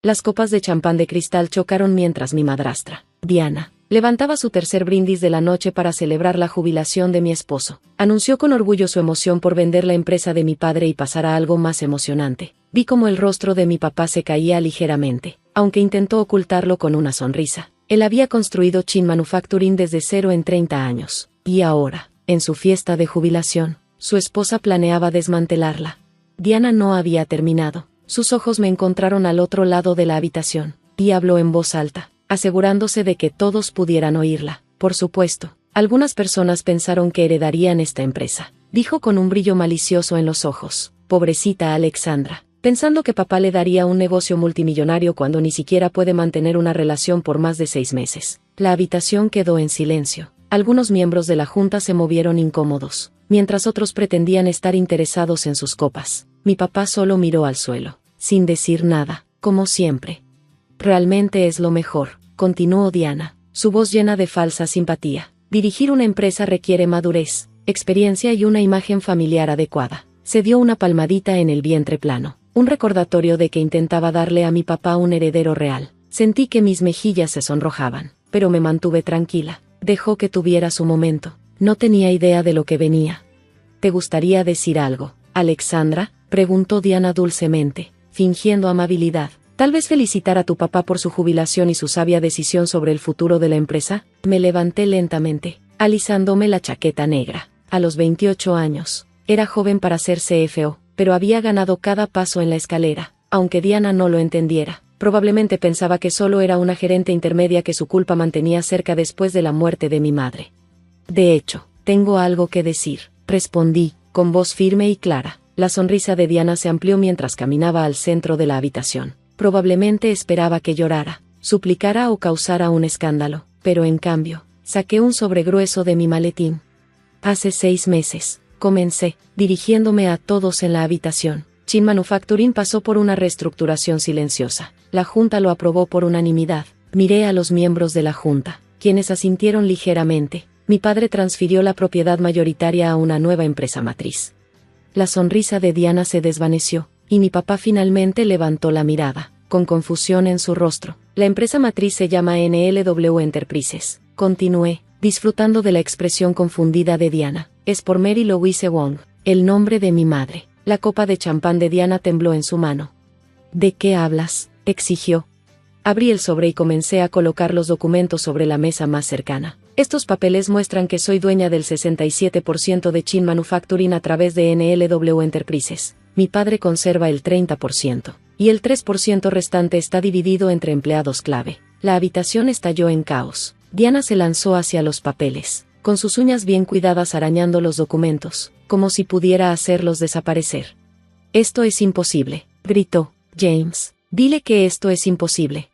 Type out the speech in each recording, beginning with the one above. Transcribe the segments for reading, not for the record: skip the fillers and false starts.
Las copas de champán de cristal chocaron mientras mi madrastra, Diana, levantaba su tercer brindis de la noche para celebrar la jubilación de mi esposo. Anunció con orgullo su emoción por vender la empresa de mi padre y pasar a algo más emocionante. Vi cómo el rostro de mi papá se caía ligeramente, aunque intentó ocultarlo con una sonrisa. Él había construido Chin Manufacturing desde cero en 30 años, y ahora, en su fiesta de jubilación, su esposa planeaba desmantelarla. Diana no había terminado. Sus ojos me encontraron al otro lado de la habitación, y habló en voz alta, asegurándose de que todos pudieran oírla. Por supuesto, algunas personas pensaron que heredarían esta empresa, dijo con un brillo malicioso en los ojos. Pobrecita Alexandra, pensando que papá le daría un negocio multimillonario cuando ni siquiera puede mantener una relación por más de 6 meses. La habitación quedó en silencio. Algunos miembros de la junta se movieron incómodos, mientras otros pretendían estar interesados en sus copas. Mi papá solo miró al suelo, sin decir nada, como siempre. Realmente es lo mejor, continuó Diana, su voz llena de falsa simpatía. Dirigir una empresa requiere madurez, experiencia y una imagen familiar adecuada. Se dio una palmadita en el vientre plano, un recordatorio de que intentaba darle a mi papá un heredero real. Sentí que mis mejillas se sonrojaban, pero me mantuve tranquila. Dejó que tuviera su momento. No tenía idea de lo que venía. ¿Te gustaría decir algo, Alexandra?, preguntó Diana dulcemente, fingiendo amabilidad. ¿Tal vez felicitar a tu papá por su jubilación y su sabia decisión sobre el futuro de la empresa? Me levanté lentamente, alisándome la chaqueta negra. A los 28 años, era joven para ser CFO, pero había ganado cada paso en la escalera, aunque Diana no lo entendiera. Probablemente pensaba que solo era una gerente intermedia que su culpa mantenía cerca después de la muerte de mi madre. De hecho, tengo algo que decir, respondí, con voz firme y clara. La sonrisa de Diana se amplió mientras caminaba al centro de la habitación. Probablemente esperaba que llorara, suplicara o causara un escándalo, pero en cambio, saqué un sobre grueso de mi maletín. Hace 6 meses, comencé, dirigiéndome a todos en la habitación. Chin Manufacturing pasó por una reestructuración silenciosa. La junta lo aprobó por unanimidad. Miré a los miembros de la junta, quienes asintieron ligeramente. Mi padre transfirió la propiedad mayoritaria a una nueva empresa matriz. La sonrisa de Diana se desvaneció, y mi papá finalmente levantó la mirada, con confusión en su rostro. La empresa matriz se llama NLW Enterprises. Continué, disfrutando de la expresión confundida de Diana. Es por Mary Louise Wong, el nombre de mi madre. La copa de champán de Diana tembló en su mano. ¿De qué hablas?, exigió. Abrí el sobre y comencé a colocar los documentos sobre la mesa más cercana. Estos papeles muestran que soy dueña del 67% de Chin Manufacturing a través de NLW Enterprises. Mi padre conserva el 30%, y el 3% restante está dividido entre empleados clave. La habitación estalló en caos. Diana se lanzó hacia los papeles, con sus uñas bien cuidadas arañando los documentos, como si pudiera hacerlos desaparecer. «Esto es imposible», gritó. «James, dile que esto es imposible».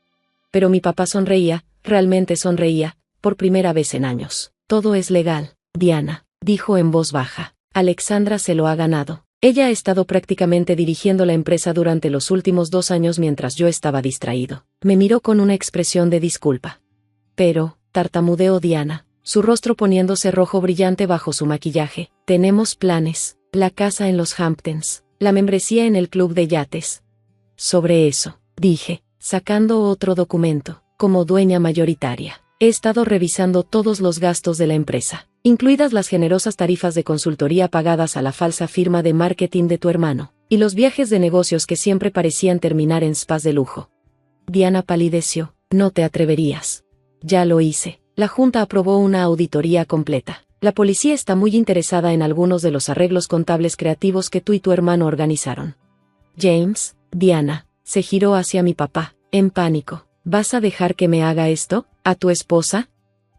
Pero mi papá sonreía, realmente sonreía, por primera vez en años. «Todo es legal, Diana», dijo en voz baja. «Alexandra se lo ha ganado. Ella ha estado prácticamente dirigiendo la empresa durante los últimos 2 años mientras yo estaba distraído». Me miró con una expresión de disculpa. «Pero», tartamudeó Diana, su rostro poniéndose rojo brillante bajo su maquillaje. «Tenemos planes, la casa en los Hamptons, la membresía en el club de yates». «Sobre eso», dije, sacando otro documento. «Como dueña mayoritaria, he estado revisando todos los gastos de la empresa, incluidas las generosas tarifas de consultoría pagadas a la falsa firma de marketing de tu hermano, y los viajes de negocios que siempre parecían terminar en spas de lujo». Diana palideció. «No te atreverías». «Ya lo hice. La junta aprobó una auditoría completa. La policía está muy interesada en algunos de los arreglos contables creativos que tú y tu hermano organizaron». «James», Diana se giró hacia mi papá, en pánico. «¿Vas a dejar que me haga esto, a tu esposa?».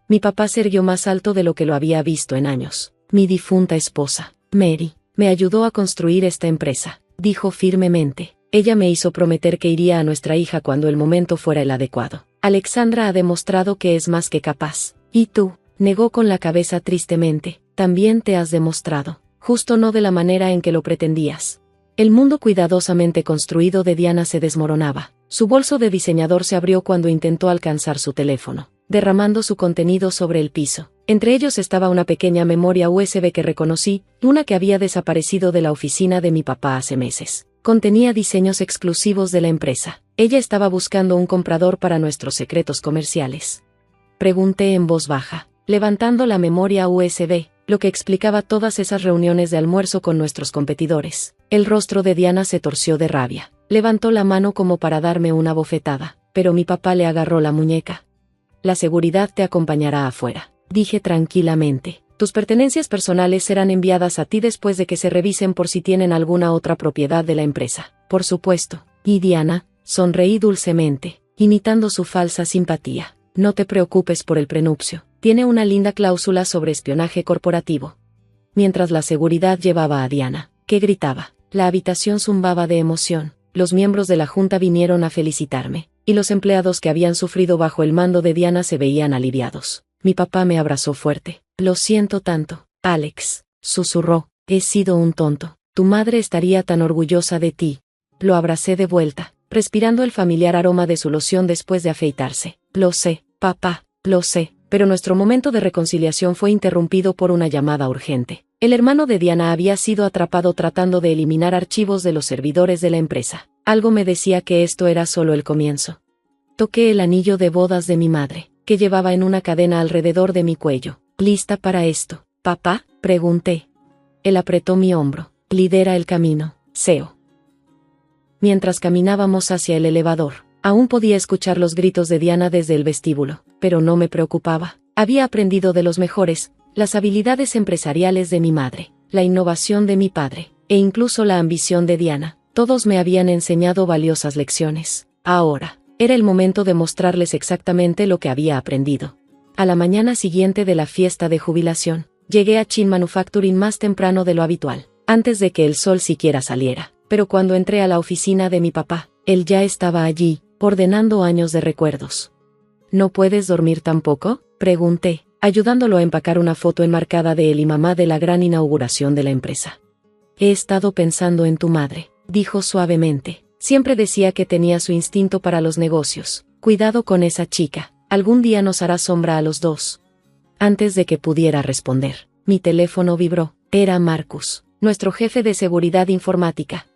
Mi papá se irguió más alto de lo que lo había visto en años. «Mi difunta esposa, Mary, me ayudó a construir esta empresa», dijo firmemente. «Ella me hizo prometer que iría a nuestra hija cuando el momento fuera el adecuado. Alexandra ha demostrado que es más que capaz. Y tú», negó con la cabeza tristemente, «también te has demostrado, justo no de la manera en que lo pretendías». El mundo cuidadosamente construido de Diana se desmoronaba. Su bolso de diseñador se abrió cuando intentó alcanzar su teléfono, derramando su contenido sobre el piso. Entre ellos estaba una pequeña memoria USB que reconocí, una que había desaparecido de la oficina de mi papá hace meses. Contenía diseños exclusivos de la empresa. Ella estaba buscando un comprador para nuestros secretos comerciales. Pregunté en voz baja, levantando la memoria USB, lo que explicaba todas esas reuniones de almuerzo con nuestros competidores. El rostro de Diana se torció de rabia. Levantó la mano como para darme una bofetada, pero mi papá le agarró la muñeca. La seguridad te acompañará afuera, dije tranquilamente. Tus pertenencias personales serán enviadas a ti después de que se revisen por si tienen alguna otra propiedad de la empresa. Por supuesto. Y Diana, sonreí dulcemente, imitando su falsa simpatía. No te preocupes por el prenupcio. Tiene una linda cláusula sobre espionaje corporativo. Mientras la seguridad llevaba a Diana, que gritaba, la habitación zumbaba de emoción. Los miembros de la junta vinieron a felicitarme, y los empleados que habían sufrido bajo el mando de Diana se veían aliviados. Mi papá me abrazó fuerte. Lo siento tanto, Alex, susurró. He sido un tonto. Tu madre estaría tan orgullosa de ti. Lo abracé de vuelta, respirando el familiar aroma de su loción después de afeitarse. Lo sé, papá, lo sé, pero nuestro momento de reconciliación fue interrumpido por una llamada urgente. El hermano de Diana había sido atrapado tratando de eliminar archivos de los servidores de la empresa. Algo me decía que esto era solo el comienzo. Toqué el anillo de bodas de mi madre, que llevaba en una cadena alrededor de mi cuello. ¿Lista para esto, papá?, pregunté. Él apretó mi hombro. Lidera el camino, Seo. Mientras caminábamos hacia el elevador, aún podía escuchar los gritos de Diana desde el vestíbulo, pero no me preocupaba. Había aprendido de los mejores, las habilidades empresariales de mi madre, la innovación de mi padre, e incluso la ambición de Diana. Todos me habían enseñado valiosas lecciones. Ahora, era el momento de mostrarles exactamente lo que había aprendido. A la mañana siguiente de la fiesta de jubilación, llegué a Chin Manufacturing más temprano de lo habitual, antes de que el sol siquiera saliera. Pero cuando entré a la oficina de mi papá, él ya estaba allí, ordenando años de recuerdos. ¿No puedes dormir tampoco?, pregunté, ayudándolo a empacar una foto enmarcada de él y mamá de la gran inauguración de la empresa. He estado pensando en tu madre, dijo suavemente. Siempre decía que tenía su instinto para los negocios. Cuidado con esa chica, algún día nos hará sombra a los dos. Antes de que pudiera responder, mi teléfono vibró. Era Marcus, nuestro jefe de seguridad informática.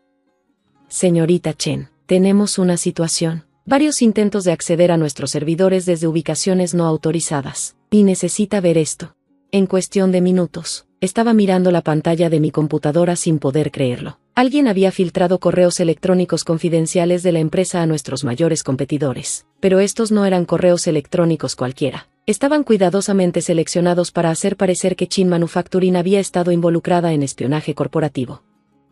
Señorita Chen, tenemos una situación. Varios intentos de acceder a nuestros servidores desde ubicaciones no autorizadas. Y necesita ver esto. En cuestión de minutos, estaba mirando la pantalla de mi computadora sin poder creerlo. Alguien había filtrado correos electrónicos confidenciales de la empresa a nuestros mayores competidores. Pero estos no eran correos electrónicos cualquiera. Estaban cuidadosamente seleccionados para hacer parecer que Chin Manufacturing había estado involucrada en espionaje corporativo.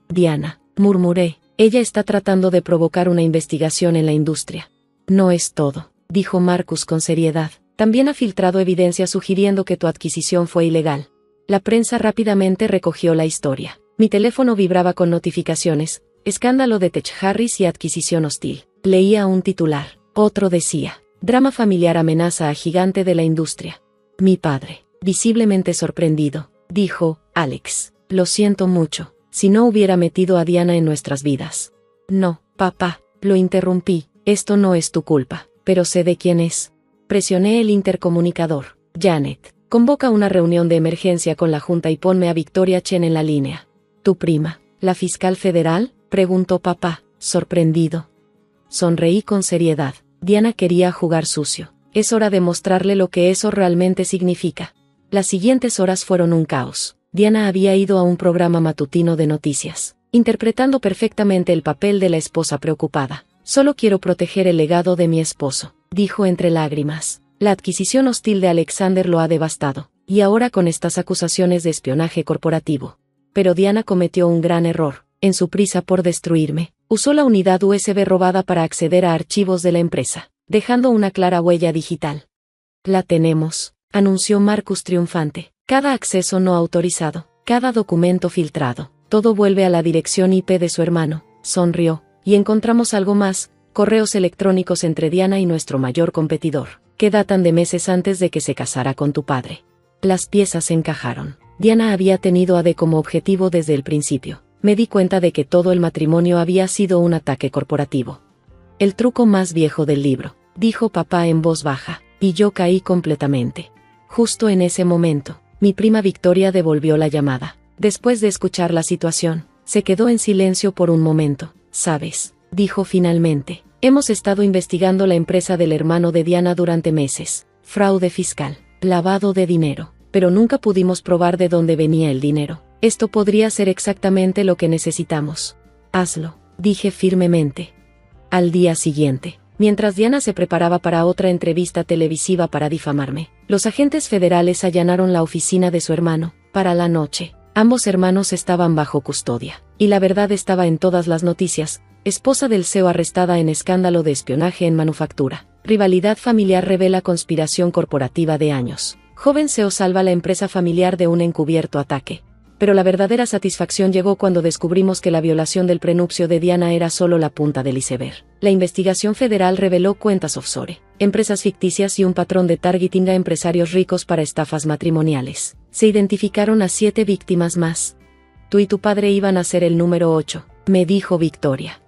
Diana, murmuré. Ella está tratando de provocar una investigación en la industria. No es todo, dijo Marcus con seriedad. También ha filtrado evidencia sugiriendo que tu adquisición fue ilegal. La prensa rápidamente recogió la historia. Mi teléfono vibraba con notificaciones. Escándalo de Tech Harris y adquisición hostil. Leía un titular. Otro decía. Drama familiar amenaza a gigante de la industria. Mi padre, visiblemente sorprendido, dijo, Alex, lo siento mucho. Si no hubiera metido a Diana en nuestras vidas. No, papá, lo interrumpí, esto no es tu culpa, pero sé de quién es. Presioné el intercomunicador. Janet, convoca una reunión de emergencia con la junta y ponme a Victoria Chen en la línea. ¿Tu prima, la fiscal federal?, preguntó papá, sorprendido. Sonreí con seriedad. Diana quería jugar sucio. Es hora de mostrarle lo que eso realmente significa. Las siguientes horas fueron un caos. Diana había ido a un programa matutino de noticias, interpretando perfectamente el papel de la esposa preocupada. Solo quiero proteger el legado de mi esposo, dijo entre lágrimas. La adquisición hostil de Alexander lo ha devastado, y ahora con estas acusaciones de espionaje corporativo. Pero Diana cometió un gran error. En su prisa por destruirme, usó la unidad USB robada para acceder a archivos de la empresa, dejando una clara huella digital. La tenemos, anunció Marcus triunfante. Cada acceso no autorizado, cada documento filtrado, todo vuelve a la dirección IP de su hermano, sonrió, y encontramos algo más, correos electrónicos entre Diana y nuestro mayor competidor, que datan de meses antes de que se casara con tu padre. Las piezas encajaron. Diana había tenido a D como objetivo desde el principio. Me di cuenta de que todo el matrimonio había sido un ataque corporativo. El truco más viejo del libro, dijo papá en voz baja, y yo caí completamente. Justo en ese momento, mi prima Victoria devolvió la llamada. Después de escuchar la situación, se quedó en silencio por un momento, ¿sabes?, dijo finalmente. Hemos estado investigando la empresa del hermano de Diana durante meses. Fraude fiscal, lavado de dinero, pero nunca pudimos probar de dónde venía el dinero. Esto podría ser exactamente lo que necesitamos. Hazlo, dije firmemente. Al día siguiente, mientras Diana se preparaba para otra entrevista televisiva para difamarme, los agentes federales allanaron la oficina de su hermano. Para la noche, ambos hermanos estaban bajo custodia, y la verdad estaba en todas las noticias. Esposa del CEO arrestada en escándalo de espionaje en manufactura. Rivalidad familiar revela conspiración corporativa de años. Joven CEO salva la empresa familiar de un encubierto ataque. Pero la verdadera satisfacción llegó cuando descubrimos que la violación del prenupcio de Diana era solo la punta del iceberg. La investigación federal reveló cuentas offshore, empresas ficticias y un patrón de targeting a empresarios ricos para estafas matrimoniales. Se identificaron a 7 víctimas más. Tú y tu padre iban a ser el número 8, me dijo Victoria.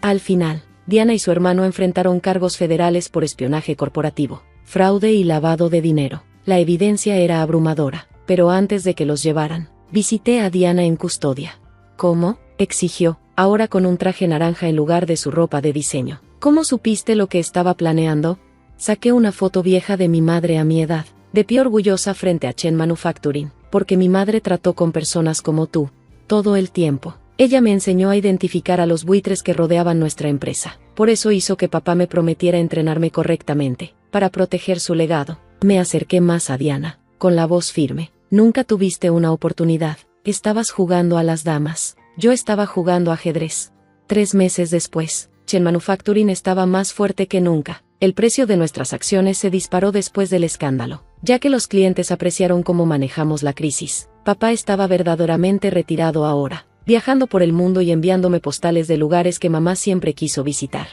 Al final, Diana y su hermano enfrentaron cargos federales por espionaje corporativo, fraude y lavado de dinero. La evidencia era abrumadora, pero antes de que los llevaran, visité a Diana en custodia. ¿Cómo?, exigió, ahora con un traje naranja en lugar de su ropa de diseño. ¿Cómo supiste lo que estaba planeando? Saqué una foto vieja de mi madre a mi edad, de pie orgullosa frente a Chen Manufacturing, porque mi madre trató con personas como tú, todo el tiempo. Ella me enseñó a identificar a los buitres que rodeaban nuestra empresa. Por eso hizo que papá me prometiera entrenarme correctamente, para proteger su legado. Me acerqué más a Diana, con la voz firme. Nunca tuviste una oportunidad. Estabas jugando a las damas. Yo estaba jugando ajedrez. 3 meses después, Chen Manufacturing estaba más fuerte que nunca. El precio de nuestras acciones se disparó después del escándalo, ya que los clientes apreciaron cómo manejamos la crisis. Papá estaba verdaderamente retirado ahora, viajando por el mundo y enviándome postales de lugares que mamá siempre quiso visitar.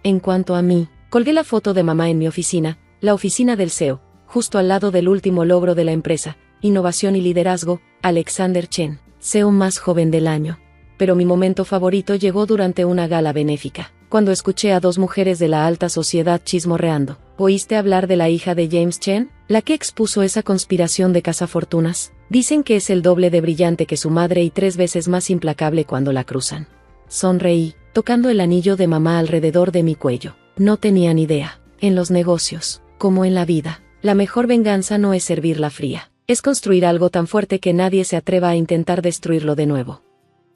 En cuanto a mí, colgué la foto de mamá en mi oficina, la oficina del CEO, justo al lado del último logro de la empresa, innovación y liderazgo, Alexander Chen, CEO más joven del año. Pero mi momento favorito llegó durante una gala benéfica, cuando escuché a 2 mujeres de la alta sociedad chismorreando. ¿Oíste hablar de la hija de James Chen, la que expuso esa conspiración de cazafortunas? Dicen que es el doble de brillante que su madre y 3 veces más implacable cuando la cruzan. Sonreí, tocando el anillo de mamá alrededor de mi cuello. No tenían idea. En los negocios, como en la vida, la mejor venganza no es servirla fría. Es construir algo tan fuerte que nadie se atreva a intentar destruirlo de nuevo.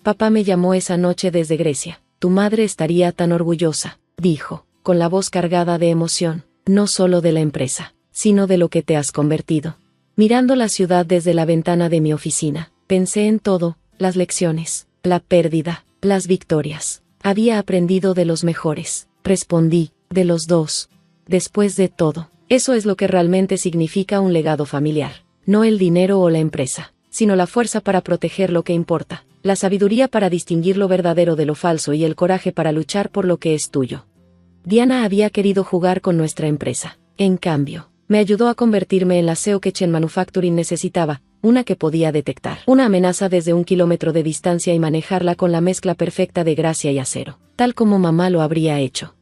Papá me llamó esa noche desde Grecia. Tu madre estaría tan orgullosa, dijo, con la voz cargada de emoción, no solo de la empresa, sino de lo que te has convertido. Mirando la ciudad desde la ventana de mi oficina, pensé en todo, las lecciones, la pérdida, las victorias. Había aprendido de los mejores, respondí, de los 2. Después de todo, eso es lo que realmente significa un legado familiar. No el dinero o la empresa, sino la fuerza para proteger lo que importa, la sabiduría para distinguir lo verdadero de lo falso y el coraje para luchar por lo que es tuyo. Diana había querido jugar con nuestra empresa. En cambio, me ayudó a convertirme en la CEO que Chen Manufacturing necesitaba, una que podía detectar una amenaza desde 1 kilómetro de distancia y manejarla con la mezcla perfecta de gracia y acero, tal como mamá lo habría hecho.